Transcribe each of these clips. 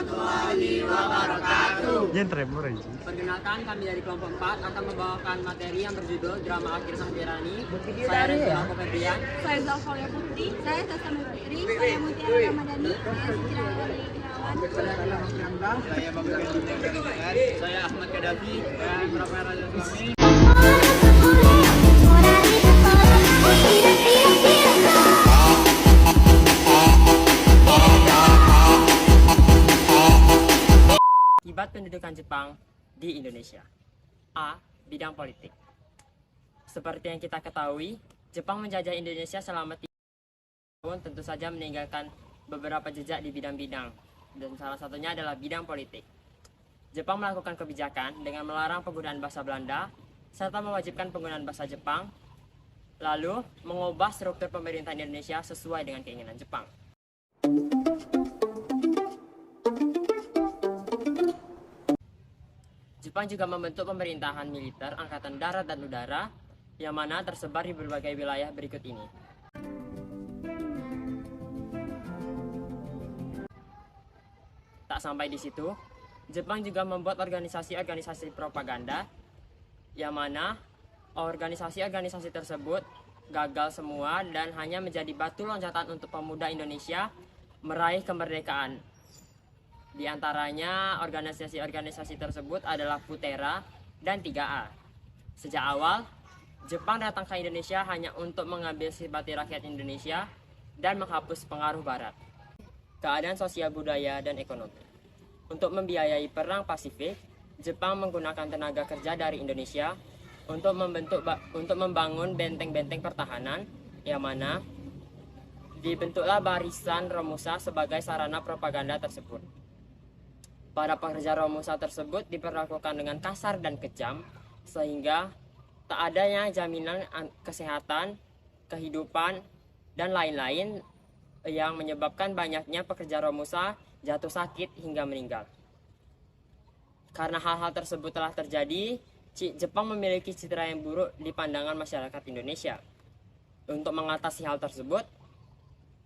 warahmatullahi wabarakatuh. Perkenalkan, kami dari kelompok 4 akan membawakan materi yang berjudul Drama Akhir Sang Tirani. Saya Reza Febrian. Saya Zalfalia Putri. Saya Tasa Putri. Saya Mutiara Ramadhani. Saya Siti Gunawan. Saya Ahmad Kadafi dan Rafael Raja Suami. Akibat pendudukan Jepang di Indonesia. A. Bidang politik. Seperti yang kita ketahui, Jepang menjajah Indonesia selama 3 tahun, tentu saja meninggalkan beberapa jejak di bidang-bidang, dan salah satunya adalah bidang politik. Jepang melakukan kebijakan dengan melarang penggunaan bahasa Belanda, serta mewajibkan penggunaan bahasa Jepang, lalu mengubah struktur pemerintahan Indonesia sesuai dengan keinginan Jepang. Jepang juga membentuk pemerintahan militer, angkatan darat dan udara, yang mana tersebar di berbagai wilayah berikut ini. Tak sampai di situ, Jepang juga membuat organisasi-organisasi propaganda, yang mana organisasi-organisasi tersebut gagal semua dan hanya menjadi batu loncatan untuk pemuda Indonesia meraih kemerdekaan. Di antaranya organisasi-organisasi tersebut adalah Putera dan 3A. Sejak awal, Jepang datang ke Indonesia hanya untuk mengambil simpati rakyat Indonesia dan menghapus pengaruh Barat. Keadaan sosial, budaya, dan ekonomi. Untuk membiayai Perang Pasifik, Jepang menggunakan tenaga kerja dari Indonesia untuk membangun benteng-benteng pertahanan, yang mana dibentuklah barisan Romusa sebagai sarana propaganda tersebut. Para pekerja Romusa tersebut diperlakukan dengan kasar dan kejam, sehingga tak adanya jaminan kesehatan, kehidupan, dan lain-lain yang menyebabkan banyaknya pekerja Romusa jatuh sakit hingga meninggal. Karena hal-hal tersebut telah terjadi, Jepang memiliki citra yang buruk di pandangan masyarakat Indonesia. Untuk mengatasi hal tersebut,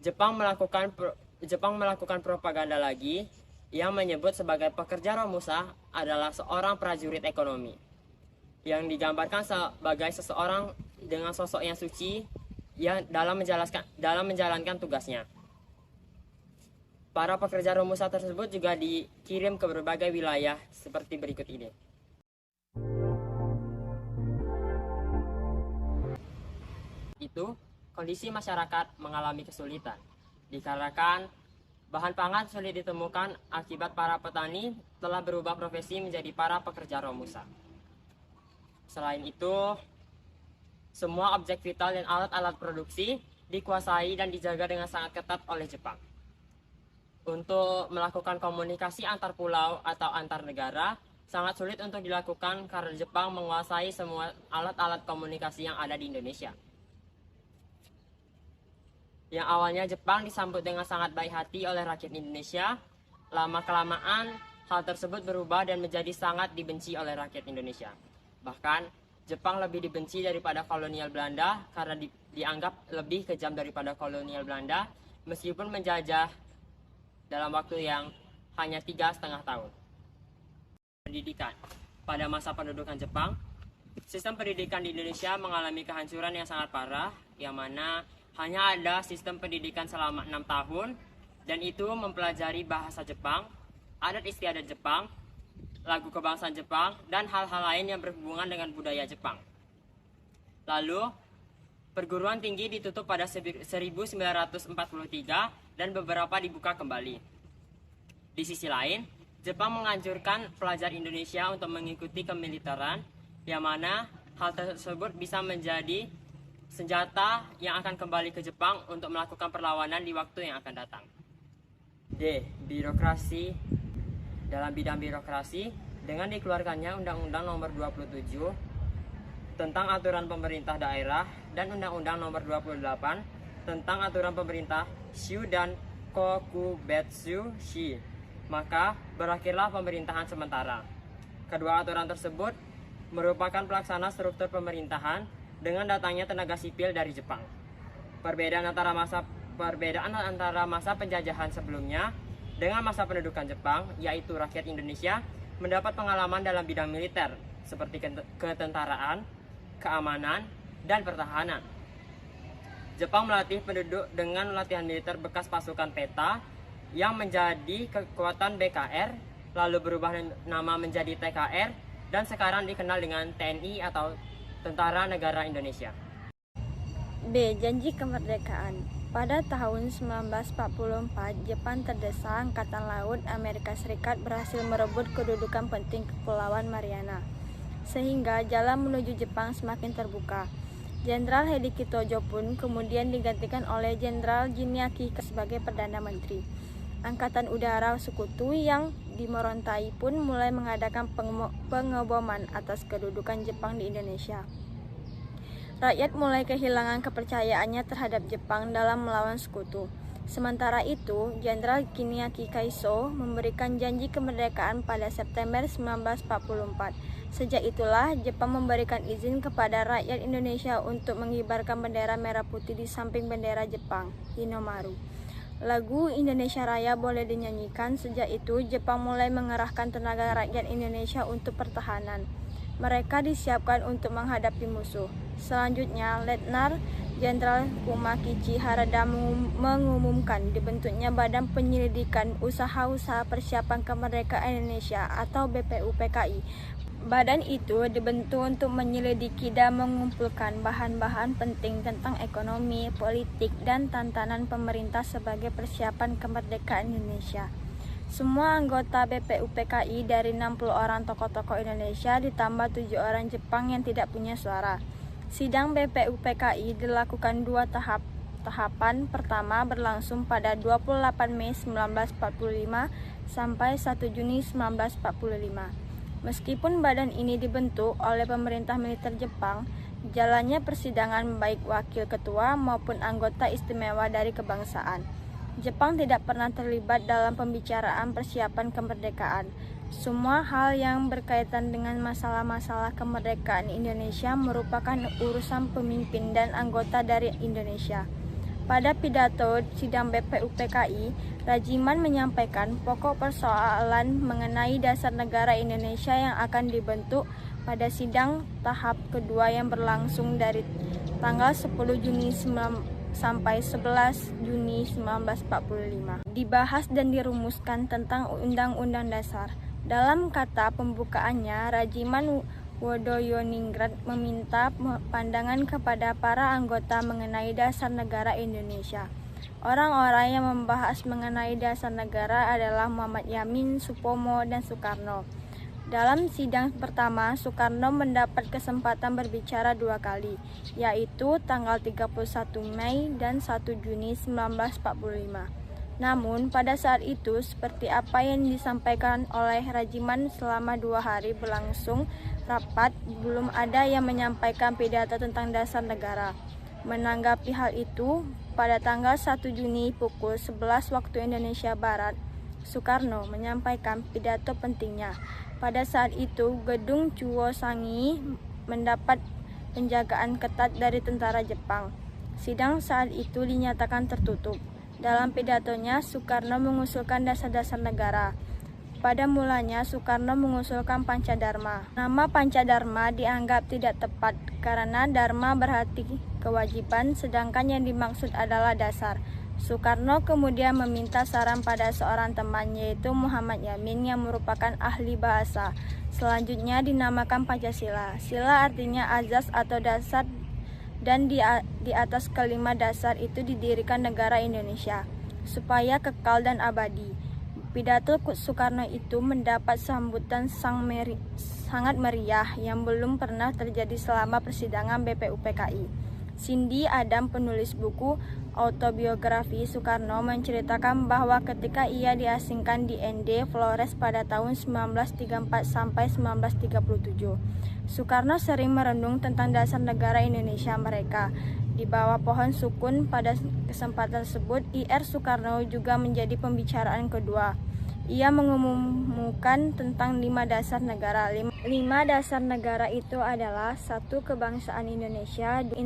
Jepang melakukan propaganda lagi yang menyebut sebagai pekerja Romusa adalah seorang prajurit ekonomi, yang digambarkan sebagai seseorang dengan sosok yang suci yang dalam menjalankan tugasnya. Para pekerja Romusa tersebut juga dikirim ke berbagai wilayah seperti berikut ini. Itu, kondisi masyarakat mengalami kesulitan dikarenakan bahan pangan sulit ditemukan akibat para petani telah berubah profesi menjadi para pekerja Romusa. Selain itu, semua objek vital dan alat-alat produksi dikuasai dan dijaga dengan sangat ketat oleh Jepang. Untuk melakukan komunikasi antar pulau atau antar negara sangat sulit untuk dilakukan karena Jepang menguasai semua alat-alat komunikasi yang ada di Indonesia. Yang awalnya Jepang disambut dengan sangat baik hati oleh rakyat Indonesia, lama-kelamaan hal tersebut berubah dan menjadi sangat dibenci oleh rakyat Indonesia. Bahkan, Jepang lebih dibenci daripada kolonial Belanda karena dianggap lebih kejam daripada kolonial Belanda, meskipun menjajah dalam waktu yang hanya 3,5 tahun. Pendidikan. Pada masa pendudukan Jepang, sistem pendidikan di Indonesia mengalami kehancuran yang sangat parah, yang mana hanya ada sistem pendidikan selama 6 tahun, dan itu mempelajari bahasa Jepang, adat istiadat Jepang, lagu kebangsaan Jepang, dan hal-hal lain yang berhubungan dengan budaya Jepang. Lalu, perguruan tinggi ditutup pada 1943 dan beberapa dibuka kembali. Di sisi lain, Jepang menganjurkan pelajar Indonesia untuk mengikuti kemiliteran, yang mana hal tersebut bisa menjadi senjata yang akan kembali ke Jepang untuk melakukan perlawanan di waktu yang akan datang. D. Birokrasi. Dalam bidang birokrasi, dengan dikeluarkannya Undang-Undang Nomor 27 tentang aturan pemerintah daerah dan Undang-Undang Nomor 28 tentang aturan pemerintah Shu dan Kokubetsu Shi, maka berakhirlah pemerintahan sementara. Kedua aturan tersebut merupakan pelaksana struktur pemerintahan dengan datangnya tenaga sipil dari Jepang. Perbedaan antara masa penjajahan sebelumnya Dengan masa pendudukan Jepang, yaitu rakyat Indonesia, mendapat pengalaman dalam bidang militer, seperti ketentaraan, keamanan, dan pertahanan. Jepang melatih penduduk dengan latihan militer bekas pasukan peta yang menjadi kekuatan BKR, lalu berubah nama menjadi TKR, dan sekarang dikenal dengan TNI atau Tentara Negara Indonesia. B. Janji kemerdekaan. Pada tahun 1944, Jepang terdesak Angkatan Laut Amerika Serikat berhasil merebut kedudukan penting Kepulauan Mariana, sehingga jalan menuju Jepang semakin terbuka. Jenderal Hideki pun kemudian digantikan oleh Jenderal Junichi sebagai Perdana Menteri. Angkatan Udara Sekutu yang dimerontai pun mulai mengadakan pengeboman atas kedudukan Jepang di Indonesia. Rakyat mulai kehilangan kepercayaannya terhadap Jepang dalam melawan sekutu. Sementara itu, Jenderal Junichi memberikan janji kemerdekaan pada September 1944. Sejak itulah, Jepang memberikan izin kepada rakyat Indonesia untuk mengibarkan bendera merah putih di samping bendera Jepang, Hinomaru. Lagu Indonesia Raya boleh dinyanyikan. Sejak itu, Jepang mulai mengerahkan tenaga rakyat Indonesia untuk pertahanan. Mereka disiapkan untuk menghadapi musuh. Selanjutnya, Letnan Jenderal Kumakichi Harada mengumumkan dibentuknya Badan Penyelidikan Usaha-Usaha Persiapan Kemerdekaan Indonesia atau BPUPKI. Badan itu dibentuk untuk menyelidiki dan mengumpulkan bahan-bahan penting tentang ekonomi, politik, dan tantangan pemerintah sebagai persiapan kemerdekaan Indonesia. Semua anggota BPUPKI dari 60 orang tokoh-tokoh Indonesia ditambah 7 orang Jepang yang tidak punya suara. Sidang BPUPKI dilakukan 2 tahapan. Pertama berlangsung pada 28 Mei 1945 sampai 1 Juni 1945. Meskipun badan ini dibentuk oleh pemerintah militer Jepang, jalannya persidangan baik wakil ketua maupun anggota istimewa dari kebangsaan. Jepang tidak pernah terlibat dalam pembicaraan persiapan kemerdekaan. Semua hal yang berkaitan dengan masalah-masalah kemerdekaan Indonesia merupakan urusan pemimpin dan anggota dari Indonesia. Pada pidato sidang BPUPKI, Rajiman menyampaikan pokok persoalan mengenai dasar negara Indonesia yang akan dibentuk pada sidang tahap kedua yang berlangsung dari tanggal 10 Juni sampai 11 Juni 1945. Dibahas dan dirumuskan tentang Undang-Undang Dasar. Dalam kata pembukaannya, Rajiman Wodoyoningrat meminta pandangan kepada para anggota mengenai dasar negara Indonesia. Orang-orang yang membahas mengenai dasar negara adalah Muhammad Yamin, Supomo, dan Soekarno. Dalam sidang pertama, Soekarno mendapat kesempatan berbicara 2 kali, yaitu tanggal 31 Mei dan 1 Juni 1945. Namun, pada saat itu, seperti apa yang disampaikan oleh Rajiman selama 2 hari berlangsung rapat, belum ada yang menyampaikan pidato tentang dasar negara. Menanggapi hal itu, pada tanggal 1 Juni pukul 11 waktu Indonesia Barat, Soekarno menyampaikan pidato pentingnya. Pada saat itu, gedung Chuo Sangi mendapat penjagaan ketat dari tentara Jepang. Sidang saat itu dinyatakan tertutup. Dalam pidatonya, Soekarno mengusulkan dasar-dasar negara. Pada mulanya, Soekarno mengusulkan Pancadharma. Nama Pancadharma dianggap tidak tepat karena Dharma berarti kewajiban, sedangkan yang dimaksud adalah dasar. Soekarno kemudian meminta saran pada seorang teman, yaitu Muhammad Yamin yang merupakan ahli bahasa. Selanjutnya dinamakan Pancasila. Sila artinya azas atau dasar, dan di atas kelima dasar itu didirikan negara Indonesia supaya kekal dan abadi. Pidato Soekarno itu mendapat sambutan sangat meriah yang belum pernah terjadi selama persidangan BPUPKI. Cindy Adam, penulis buku autobiografi Soekarno, menceritakan bahwa ketika ia diasingkan di ND Flores pada tahun 1934 sampai 1937, Soekarno sering merenung tentang dasar negara Indonesia mereka. Di bawah pohon sukun pada kesempatan tersebut, Ir Soekarno juga menjadi pembicaraan kedua. Ia mengumumkan tentang 5 dasar negara. 5 dasar negara itu adalah: 1. Kebangsaan Indonesia, 2.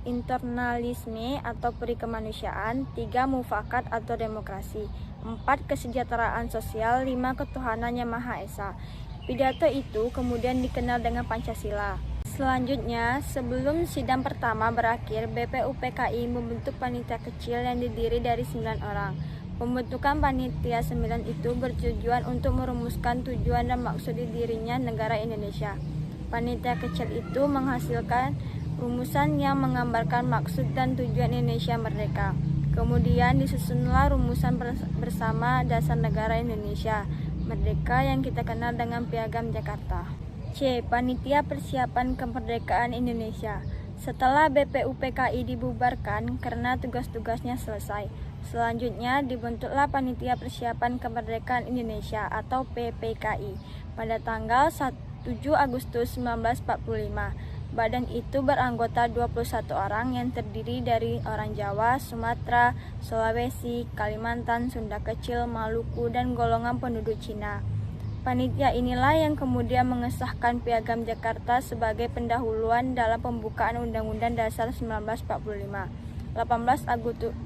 Internalisme atau peri kemanusiaan, 3. Mufakat atau demokrasi, 4. Kesejahteraan sosial, 5. Ketuhanan Yang Maha Esa. Pidato itu kemudian dikenal dengan Pancasila. Selanjutnya, sebelum sidang pertama berakhir, BPUPKI membentuk panitia kecil yang terdiri dari 9 orang. Pembentukan panitia 9 itu bertujuan untuk merumuskan tujuan dan maksud dirinya negara Indonesia. Panitia kecil itu menghasilkan rumusan yang menggambarkan maksud dan tujuan Indonesia merdeka. Kemudian disusunlah rumusan bersama dasar negara Indonesia merdeka yang kita kenal dengan Piagam Jakarta. C. Panitia Persiapan Kemerdekaan Indonesia. Setelah BPUPKI dibubarkan karena tugas-tugasnya selesai, selanjutnya dibentuklah Panitia Persiapan Kemerdekaan Indonesia atau PPKI pada tanggal 7 Agustus 1945. Badan itu beranggota 21 orang yang terdiri dari orang Jawa, Sumatera, Sulawesi, Kalimantan, Sunda Kecil, Maluku, dan golongan penduduk Cina. Panitia inilah yang kemudian mengesahkan Piagam Jakarta sebagai pendahuluan dalam pembukaan Undang-Undang Dasar 1945, 18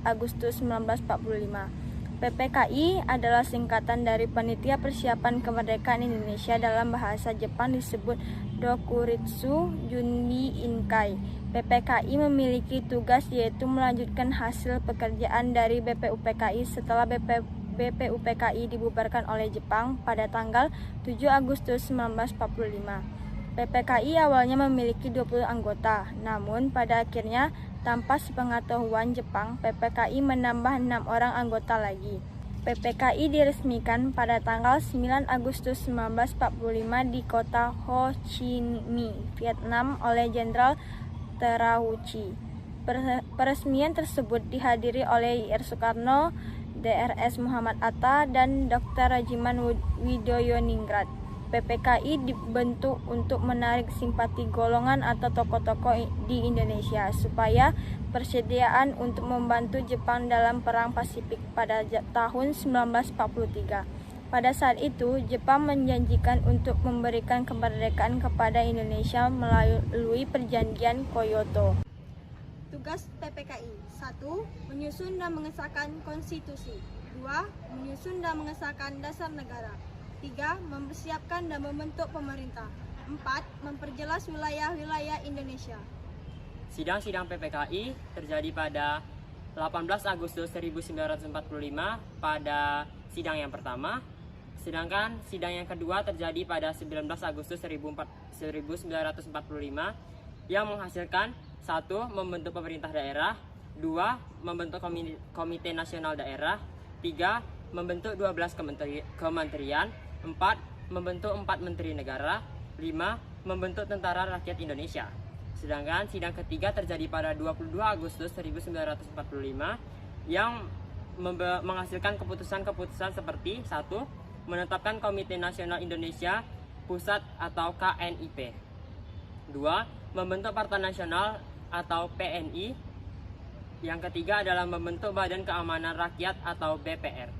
Agustus 1945. PPKI adalah singkatan dari Panitia Persiapan Kemerdekaan Indonesia, dalam bahasa Jepang disebut Dokuritsu Junbi Inkai. PPKI memiliki tugas yaitu melanjutkan hasil pekerjaan dari BPUPKI setelah BPUPKI dibubarkan oleh Jepang pada tanggal 7 Agustus 1945. PPKI awalnya memiliki 20 anggota, namun pada akhirnya tanpa sepengetahuan Jepang, PPKI menambah 6 orang anggota lagi. PPKI diresmikan pada tanggal 9 Agustus 1945 di kota Ho Chi Minh, Vietnam oleh Jenderal Terauchi. Peresmian tersebut dihadiri oleh Ir Soekarno, Drs Muhammad Atta, dan Dr. Rajiman Widoyoningrat. PPKI dibentuk untuk menarik simpati golongan atau tokoh-tokoh di Indonesia supaya persediaan untuk membantu Jepang dalam Perang Pasifik pada tahun 1943. Pada saat itu, Jepang menjanjikan untuk memberikan kemerdekaan kepada Indonesia melalui Perjanjian Kyoto. Tugas PPKI: 1. Menyusun dan mengesahkan konstitusi. 2. Menyusun dan mengesahkan dasar negara. 3. Mempersiapkan dan membentuk pemerintah. 4. Memperjelas wilayah-wilayah Indonesia. Sidang-sidang PPKI terjadi pada 18 Agustus 1945 pada sidang yang pertama, sedangkan sidang yang kedua terjadi pada 19 Agustus 1945 yang menghasilkan 1. Membentuk pemerintah daerah, 2. Membentuk komite nasional daerah, 3. Membentuk 12 kementerian, 4. Membentuk 4 menteri negara, 5. Membentuk Tentara Rakyat Indonesia. Sedangkan sidang ketiga terjadi pada 22 Agustus 1945 yang menghasilkan keputusan-keputusan seperti 1. Menetapkan Komite Nasional Indonesia Pusat atau KNIP, 2. Membentuk Partai Nasional atau PNI. Yang ketiga adalah membentuk Badan Keamanan Rakyat atau BPR.